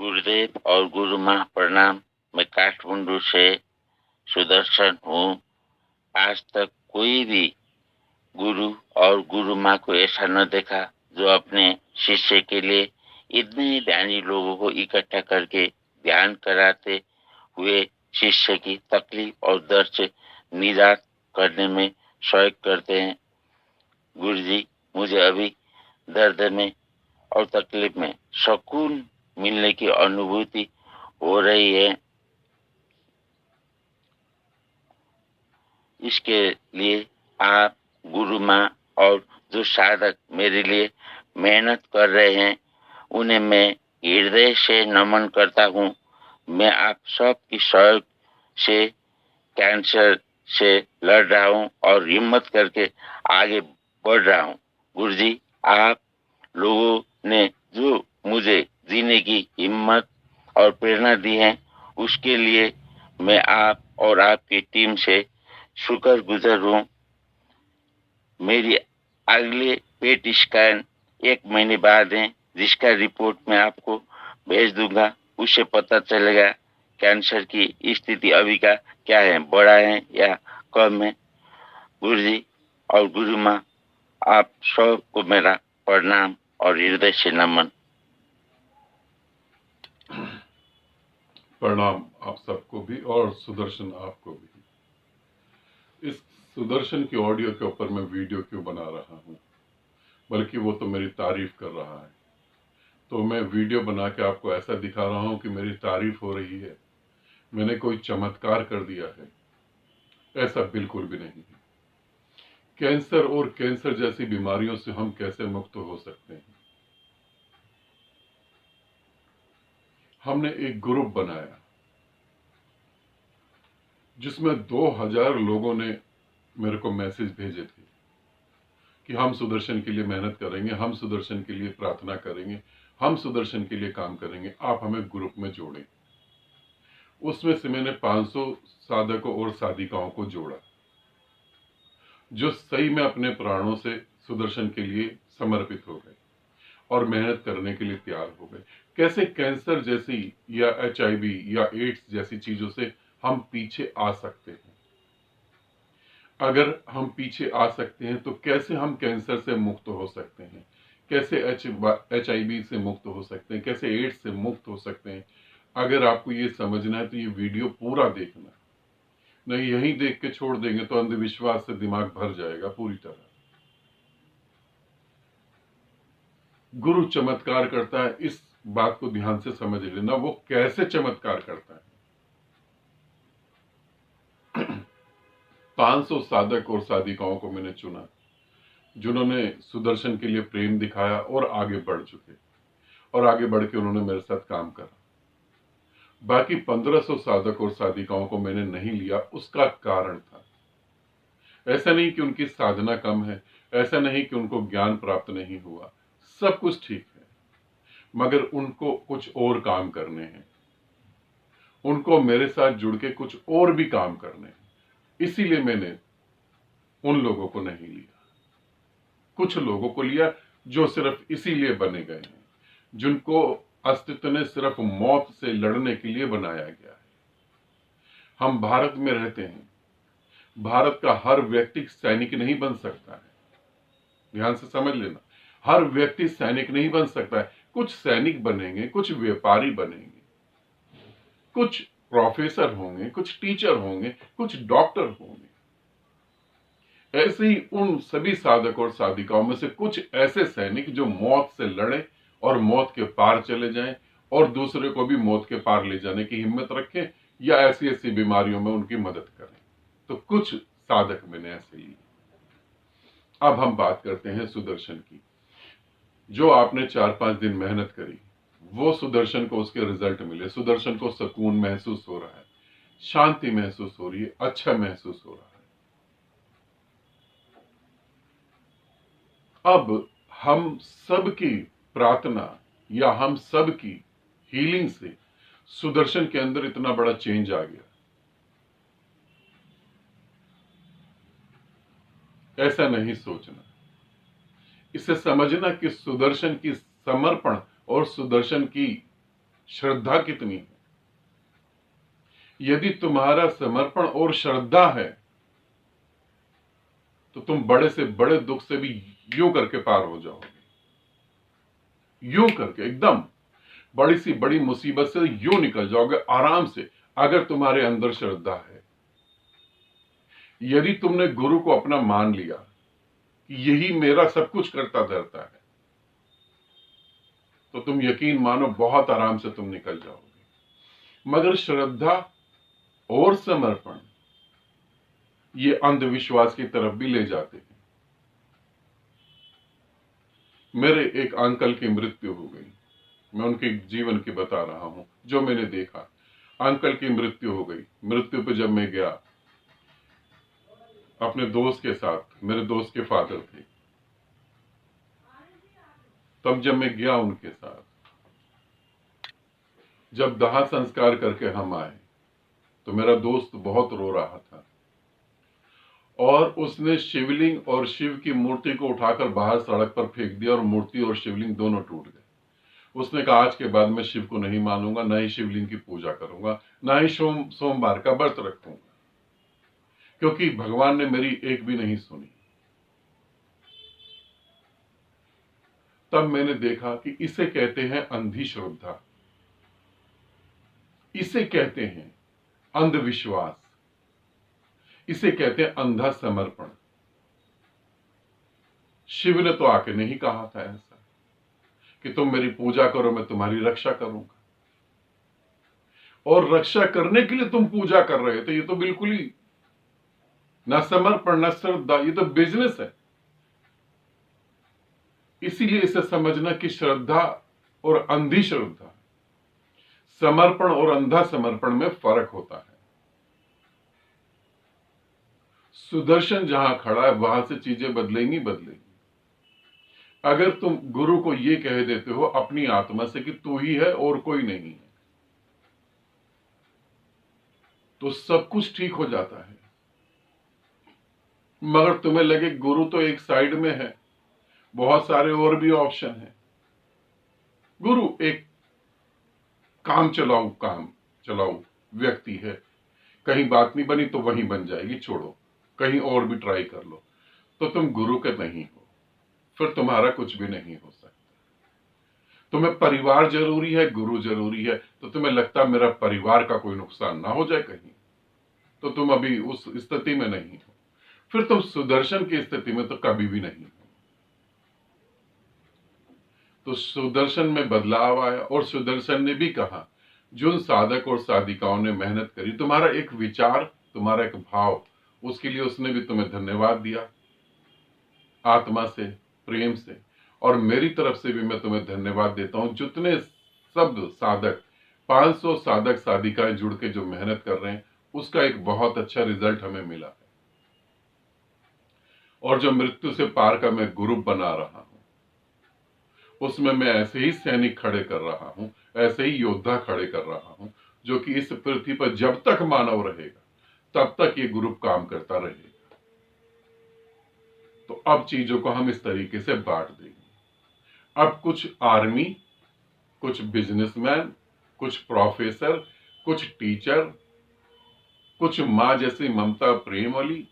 गुरुदेव और गुरु माँ प्रणाम। मैं काठमांडू से सुदर्शन हूँ। आज तक कोई भी गुरु और गुरु माँ को ऐसा न देखा जो अपने शिष्य के लिए इतने ध्यानी लोगों को इकट्ठा करके ध्यान कराते हुए शिष्य की तकलीफ और दर्द से निजात करने में सहयोग करते हैं। गुरु जी, मुझे अभी दर्द में और तकलीफ में सुकून मिलने की अनुभूति हो रही है। इसके लिए आप, गुरु माँ और जो साधक मेरे लिए मेहनत कर रहे हैं, उन्हें मैं हृदय से नमन करता हूँ। मैं आप सबकी सहयोग से कैंसर से लड़ रहा हूँ और हिम्मत करके आगे बढ़ रहा हूँ। गुरु जी, आप लोगों ने जो मुझे जीने की हिम्मत और प्रेरणा दी है, उसके लिए मैं आप और आपकी टीम से शुक्रगुजार हूँ। मेरी अगले पेट स्कैन 1 महीने बाद है, जिसका रिपोर्ट मैं आपको भेज दूंगा। उससे पता चलेगा कैंसर की स्थिति अभी का क्या है, बड़ा है या कम है। गुरु जी और गुरु माँ, आप सबको मेरा प्रणाम और हृदय से नमन। प्रणाम आप सबको भी और सुदर्शन आपको भी। इस सुदर्शन की ऑडियो के ऊपर मैं वीडियो क्यों बना रहा हूँ, बल्कि वो तो मेरी तारीफ कर रहा है, तो मैं वीडियो बना के आपको ऐसा दिखा रहा हूँ कि मेरी तारीफ हो रही है, मैंने कोई चमत्कार कर दिया है। ऐसा बिल्कुल भी नहीं है। कैंसर और कैंसर जैसी बीमारियों से हम कैसे मुक्त हो सकते हैं। हमने एक ग्रुप बनाया जिसमें 2000 लोगों ने मेरे को मैसेज भेजे थे कि हम सुदर्शन के लिए मेहनत करेंगे, हम सुदर्शन के लिए प्रार्थना करेंगे, हम सुदर्शन के लिए काम करेंगे, आप हमें ग्रुप में जोड़ें। उसमें से मैंने 500 साधकों और साधिकाओं को जोड़ा जो सही में अपने प्राणों से सुदर्शन के लिए समर्पित हो गए और मेहनत करने के लिए तैयार हो गए। कैसे कैंसर जैसी या HIV या एड्स जैसी चीजों से हम पीछे आ सकते हैं। अगर हम पीछे आ सकते हैं तो कैसे हम कैंसर से मुक्त हो सकते हैं, कैसे HIV से मुक्त हो सकते हैं, कैसे एड्स से मुक्त हो सकते हैं। अगर आपको ये समझना है तो ये वीडियो पूरा देखना, नहीं यहीं देख के छोड़ देंगे तो अंधविश्वास से दिमाग भर जाएगा पूरी तरह। गुरु चमत्कार करता है, इस बात को ध्यान से समझ लेना। वो कैसे चमत्कार करता है। 500 साधक और साधिकाओं को मैंने चुना जिन्होंने सुदर्शन के लिए प्रेम दिखाया और आगे बढ़ चुके, और आगे बढ़ के उन्होंने मेरे साथ काम करा। बाकी 1500 साधक और साधिकाओं को मैंने नहीं लिया, उसका कारण था, ऐसा नहीं कि उनकी साधना कम है, ऐसा नहीं कि उनको ज्ञान प्राप्त नहीं हुआ, सब कुछ ठीक है, मगर उनको कुछ और काम करने हैं, उनको मेरे साथ जुड़ के कुछ और भी काम करने हैं। इसीलिए मैंने उन लोगों को नहीं लिया। कुछ लोगों को लिया जो सिर्फ इसीलिए बने गए हैं, जिनको अस्तित्व ने सिर्फ मौत से लड़ने के लिए बनाया गया है। हम भारत में रहते हैं, भारत का हर व्यक्ति सैनिक नहीं बन सकता है, ध्यान से समझ लेना। हर व्यक्ति सैनिक नहीं बन सकता है। कुछ सैनिक बनेंगे, कुछ व्यापारी बनेंगे, कुछ प्रोफेसर होंगे, कुछ टीचर होंगे, कुछ डॉक्टर होंगे। ऐसे ही उन सभी साधक और साधिकाओं में से कुछ ऐसे सैनिक जो मौत से लड़े और मौत के पार चले जाएं और दूसरे को भी मौत के पार ले जाने की हिम्मत रखें या ऐसी ऐसी बीमारियों में उनकी मदद करें। तो कुछ साधक मैंने ऐसे लिए। अब हम बात करते हैं सुदर्शन की। जो आपने 4-5 दिन मेहनत करी, वो सुदर्शन को उसके रिजल्ट मिले, सुदर्शन को सुकून महसूस हो रहा है, शांति महसूस हो रही है, अच्छा महसूस हो रहा है। अब हम सब की प्रार्थना या हम सब की हीलिंग से सुदर्शन के अंदर इतना बड़ा चेंज आ गया, ऐसा नहीं सोचना। इसे समझना कि सुदर्शन की समर्पण और सुदर्शन की श्रद्धा कितनी है। यदि तुम्हारा समर्पण और श्रद्धा है तो तुम बड़े से बड़े दुख से भी यूं करके पार हो जाओगे, यूं करके एकदम बड़ी से बड़ी मुसीबत से यूं निकल जाओगे आराम से, अगर तुम्हारे अंदर श्रद्धा है। यदि तुमने गुरु को अपना मान लिया कि यही मेरा सब कुछ करता धरता है, तो तुम यकीन मानो बहुत आराम से तुम निकल जाओगे। मगर श्रद्धा और समर्पण ये अंधविश्वास की तरफ भी ले जाते हैं। मेरे एक अंकल की मृत्यु हो गई, मैं उनके जीवन की बता रहा हूं जो मैंने देखा। अंकल की मृत्यु हो गई। मृत्यु पे जब मैं गया अपने दोस्त के साथ, मेरे दोस्त के फादर थे, तब जब मैं गया उनके साथ, जब दाह संस्कार करके हम आए तो मेरा दोस्त बहुत रो रहा था और उसने शिवलिंग और शिव की मूर्ति को उठाकर बाहर सड़क पर फेंक दिया और मूर्ति और शिवलिंग दोनों टूट गए। उसने कहा आज के बाद मैं शिव को नहीं मानूंगा, ना ही शिवलिंग की पूजा करूंगा, ना ही सोमवार का व्रत रखूंगा, क्योंकि भगवान ने मेरी एक भी नहीं सुनी। तब मैंने देखा कि इसे कहते हैं अंधी श्रद्धा, इसे कहते हैं अंधविश्वास, इसे कहते हैं अंधा समर्पण। शिव ने तो आके नहीं कहा था ऐसा कि तुम मेरी पूजा करो, मैं तुम्हारी रक्षा करूंगा, और रक्षा करने के लिए तुम पूजा कर रहे थे। ये तो बिल्कुल ही ना समर्पण ना श्रद्धा, ये तो बिजनेस है। इसीलिए इसे समझना कि श्रद्धा और अंधी श्रद्धा, समर्पण और अंधा समर्पण में फर्क होता है। सुदर्शन जहां खड़ा है वहां से चीजें बदलेंगी बदलेंगी। अगर तुम गुरु को ये कह देते हो अपनी आत्मा से कि तू ही है और कोई नहीं है, तो सब कुछ ठीक हो जाता है। मगर तुम्हें लगे गुरु तो एक साइड में है, बहुत सारे और भी ऑप्शन हैं। गुरु एक काम चलाऊ व्यक्ति है, कहीं बात नहीं बनी तो वहीं बन जाएगी, छोड़ो, कहीं और भी ट्राई कर लो, तो तुम गुरु के नहीं हो, फिर तुम्हारा कुछ भी नहीं हो सकता। तुम्हें परिवार जरूरी है, गुरु जरूरी है, तो तुम्हें लगता मेरा परिवार का कोई नुकसान ना हो जाए कहीं, तो तुम अभी उस स्थिति में नहीं हो। फिर तुम सुदर्शन की स्थिति में तो कभी भी नहीं हो। तो सुदर्शन में बदलाव आया और सुदर्शन ने भी कहा जिन साधक और साधिकाओं ने मेहनत करी, तुम्हारा एक विचार, तुम्हारा एक भाव, उसके लिए उसने भी तुम्हें धन्यवाद दिया आत्मा से, प्रेम से, और मेरी तरफ से भी मैं तुम्हें धन्यवाद देता हूं। जितने सब साधक, 500 साधक साधिकाएं जुड़ के जो मेहनत कर रहे हैं, उसका एक बहुत अच्छा रिजल्ट हमें मिला है। और जो मृत्यु से पार का मैं ग्रुप बना रहा हूं, उसमें मैं ऐसे ही सैनिक खड़े कर रहा हूं, ऐसे ही योद्धा खड़े कर रहा हूं, जो कि इस पृथ्वी पर जब तक मानव रहेगा तब तक ये ग्रुप काम करता रहेगा। तो अब चीजों को हम इस तरीके से बांट देंगे। अब कुछ आर्मी, कुछ बिजनेसमैन, कुछ प्रोफेसर, कुछ टीचर, कुछ मां जैसी ममता प्रेम वाली,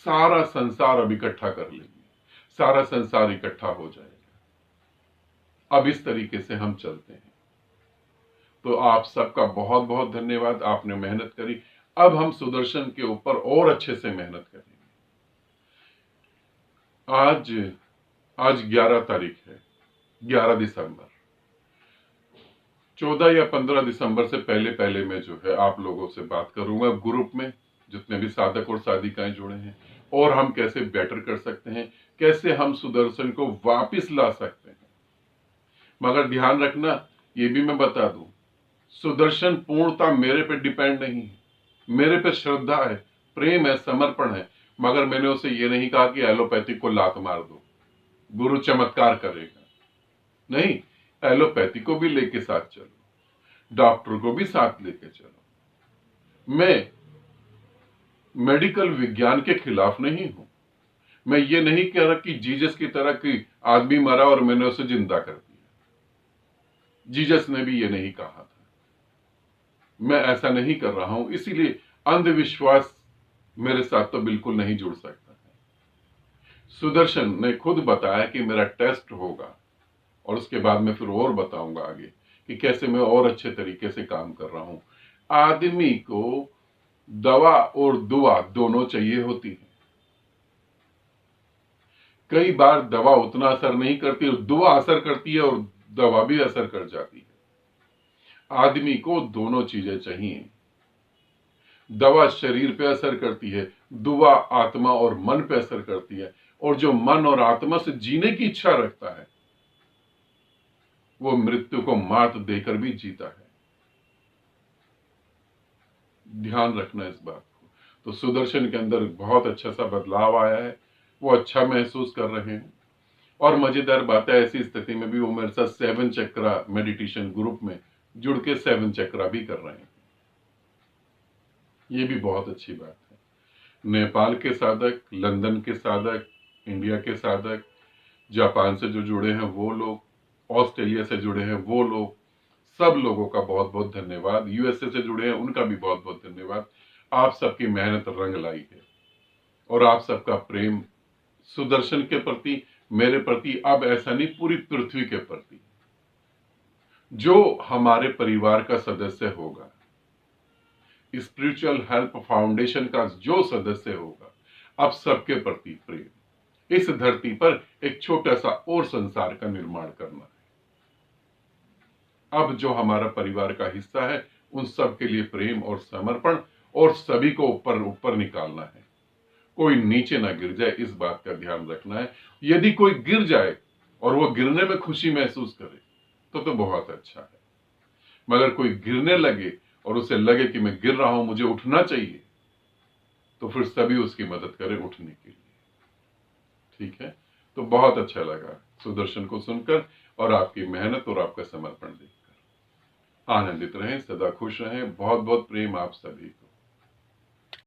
सारा संसार अब इकट्ठा कर लेंगे, सारा संसार इकट्ठा हो जाएगा। अब इस तरीके से हम चलते हैं। तो आप सबका बहुत बहुत धन्यवाद, आपने मेहनत करी। अब हम सुदर्शन के ऊपर और अच्छे से मेहनत करेंगे। आज 11 तारीख है, 11 दिसंबर। 14 या 15 दिसंबर से पहले पहले मैं जो है आप लोगों से बात करूंगा ग्रुप में, जितने भी साधक और साधिकाएं जुड़े हैं, और हम कैसे बेटर कर सकते हैं, कैसे हम सुदर्शन को वापस ला सकते हैं। मगर ध्यान रखना, ये भी मैं बता दूं, सुदर्शन पूर्णता मेरे पे डिपेंड नहीं है। मेरे पे श्रद्धा है, प्रेम है, समर्पण है, मगर मैंने उसे ये नहीं कहा कि एलोपैथिक को लात मार दो, गुरु चमत्कार करेगा। नहीं, एलोपैथी को भी लेके साथ चलो, डॉक्टर को भी साथ लेके चलो। मैं मेडिकल विज्ञान के खिलाफ नहीं हूं। मैं ये नहीं कह रहा कि जीसस की तरह कि आदमी मरा और मैंने उसे जिंदा कर दिया। जीसस ने भी ये नहीं कहा था। मैं ऐसा नहीं कर रहा हूं, इसीलिए अंधविश्वास मेरे साथ तो बिल्कुल नहीं जुड़ सकता है। सुदर्शन ने खुद बताया कि मेरा टेस्ट होगा और उसके बाद मैं फिर और बताऊंगा आगे कि कैसे मैं और अच्छे तरीके से काम कर रहा हूं। आदमी को दवा और दुआ दोनों चाहिए होती है। कई बार दवा उतना असर नहीं करती और दुआ असर करती है और दवा भी असर कर जाती है। आदमी को दोनों चीजें चाहिए। दवा शरीर पे असर करती है, दुआ आत्मा और मन पे असर करती है, और जो मन और आत्मा से जीने की इच्छा रखता है वो मृत्यु को मात देकर भी जीता है। ध्यान रखना इस बात को। तो सुदर्शन के अंदर बहुत अच्छा सा बदलाव आया है, वो अच्छा महसूस कर रहे हैं। और मजेदार बात है, ऐसी स्थिति में भी वो मेरे साथ 7 चक्रा मेडिटेशन ग्रुप में जुड़ के 7 चक्रा भी कर रहे हैं। ये भी बहुत अच्छी बात है। नेपाल के साधक, लंदन के साधक, इंडिया के साधक, जापान से जो जुड़े हैं वो लोग, ऑस्ट्रेलिया से जुड़े हैं वो लोग, सब लोगों का बहुत बहुत धन्यवाद। यूएसए से जुड़े हैं उनका भी बहुत बहुत धन्यवाद। आप सबकी मेहनत रंग लाई है और आप सबका प्रेम सुदर्शन के प्रति, मेरे प्रति, अब ऐसा नहीं पूरी पृथ्वी के प्रति। जो हमारे परिवार का सदस्य होगा, स्पिरिचुअल हेल्प फाउंडेशन का जो सदस्य होगा, अब सबके प्रति प्रेम। इस धरती पर एक छोटा सा और संसार का निर्माण करना है। अब जो हमारा परिवार का हिस्सा है उन सब के लिए प्रेम और समर्पण, और सभी को ऊपर ऊपर निकालना है। कोई नीचे ना गिर जाए, इस बात का ध्यान रखना है। यदि कोई गिर जाए और वो गिरने में खुशी महसूस करे तो बहुत अच्छा है। मगर कोई गिरने लगे और उसे लगे कि मैं गिर रहा हूं, मुझे उठना चाहिए, तो फिर सभी उसकी मदद करें उठने के लिए। ठीक है। तो बहुत अच्छा लगा सुदर्शन को सुनकर और आपकी मेहनत और आपका समर्पण देखकर। आनंदित रहें, सदा खुश रहें। बहुत बहुत प्रेम आप सभी को।